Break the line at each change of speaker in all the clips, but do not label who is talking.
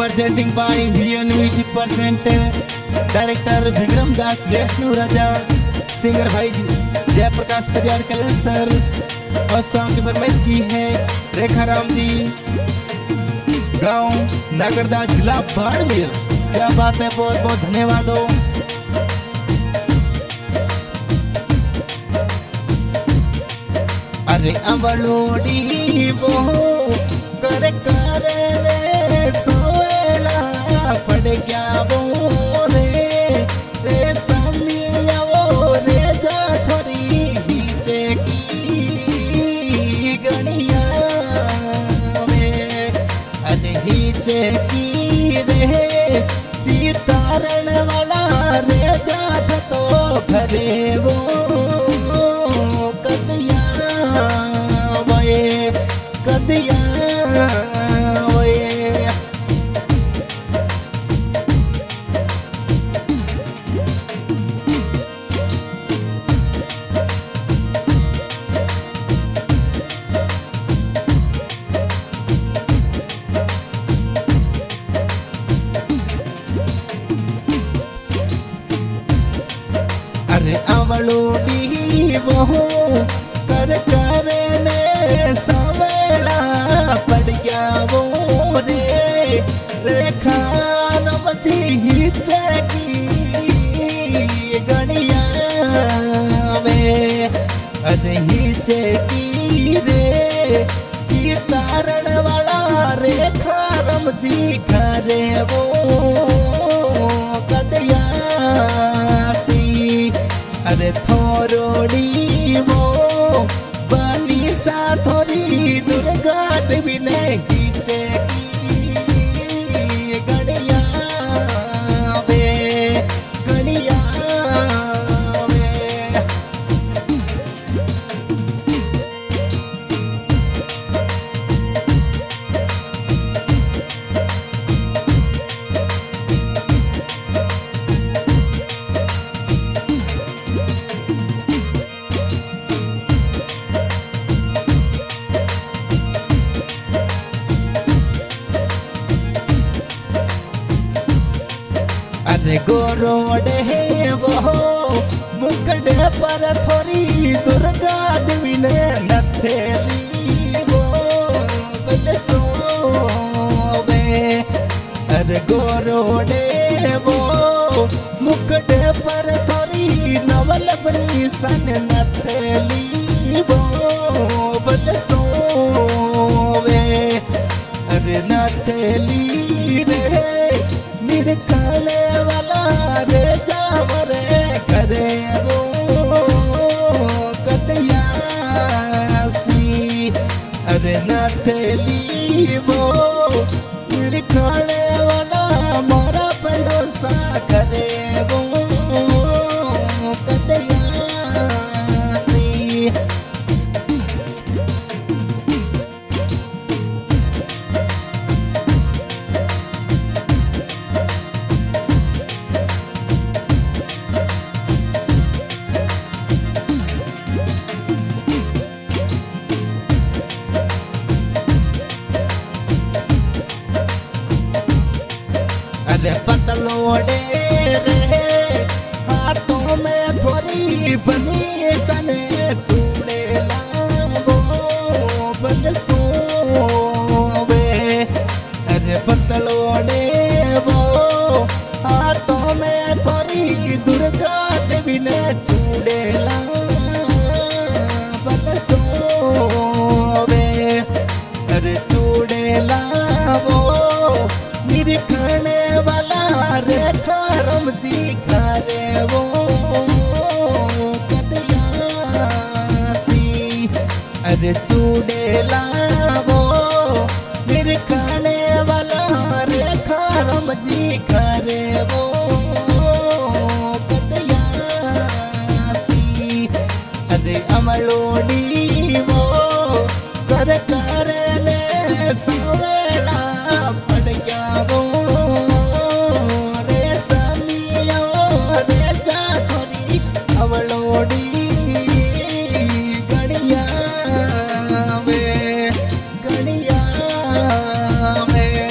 Presenting by VN Music present Director Vikram Das Vaishnu Raja, Singer भाई Jayaprakash Pariyar sir और song की फरमाइश की है रेखा राम जी, गांव नागरदा जिला बाड़मेर। क्या बात है, बहुत बहुत धन्यवाद हो। अरे अवलोड़ी वो कर रे सोएला पड़ गया वो रे समिया वो रे जा थोड़ी नीचे की गणिया में। अरे नीचे की रे चितारण वाला रे जात तो घरे वो कदिया वे कदिया वे। अरे अवलोड़ी वो कर ने सवेला पड़ गया वो रेखा नमची हिचकी गणिया में। अरे हिचकी रे चितारण वाला रेखा रमजी करे वो कदया सी। अरे थोरोड़ी वो बनी सा थोड़ी दुर्गा देवी ने खींचे की गणिया वे गणिया वे। अरे गोरोडे वो मुकड़े पर थोड़ी दुर्गा देवी ने नथेली वो सोवे। अरे गोरोडे वो मुकड़े पर थोड़ी नवल बनी सन नथेली वो सोवे। अरे नथेली रे निरखाने वाला रे जावरे करे वो कदिया सी। अरे नथेली वो निरखाने वाला मोरा भरोसा करे वो कदिया सी। अरे पतलोड़े रे हाथों में थोड़ी बनी सने चूड़े लावो बन सोवे। अरे पतलोड़े वो हाथों में थोड़ी दुर्गा देवी ने चूड़े बन सोवे। अरे चूड़े लावो निरखने वाला रेखा रमजी करे वो कदिया सी। अरे चूड़ेला वो निरखने वाला रेखा रमजी करे वो कदिया सी। अरे अमलोड़ी वो कर ने सवेला पड़ गया वो रे समिया रे जा थोड़ी अवलोड़ी गणिया में गणिया में।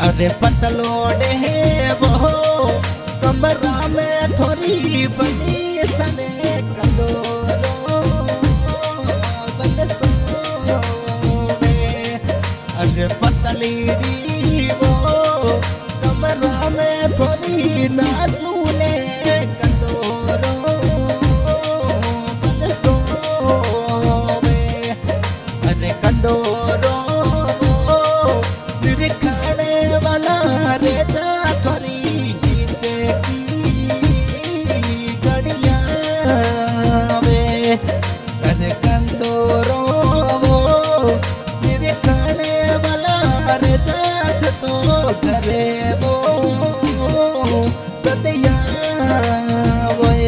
अरे पतलोड़े वो कमरा में थोड़ी बनी सने कंदोरो बलसो में। अरे पतलीड़ी वो कमरा में थोड़ी नाचूने कंदोरो बलसो में। अरे कंदोरो खाने वाला रे जा थोड़ी नीचे की गड़िया में। अरे कंदोरो मेरे खाने वाला रे जाट तो करे वो कदिया वे।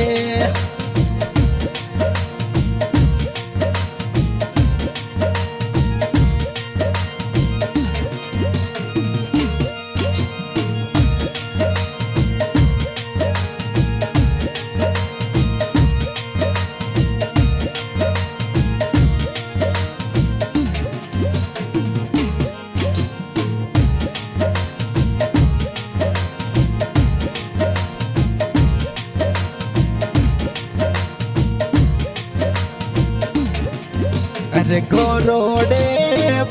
अरे गोरोड़े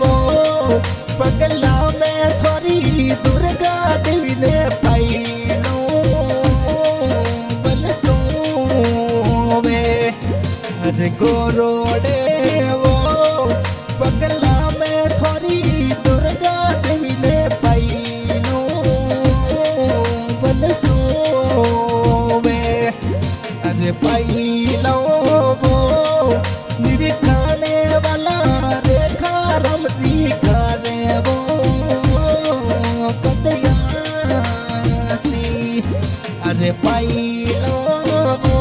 वो पगला में थोड़ी दुर्गा देवी ने पाइलो बलसो में। अरे गोरोड़े वो पगला में थोड़ी दुर्गा देवी ने पाइलो बलसो में। अरे पाइलो वो निरिखाने वाला रेखा रमजी करे वो कदया सी। अरे पाइलो वो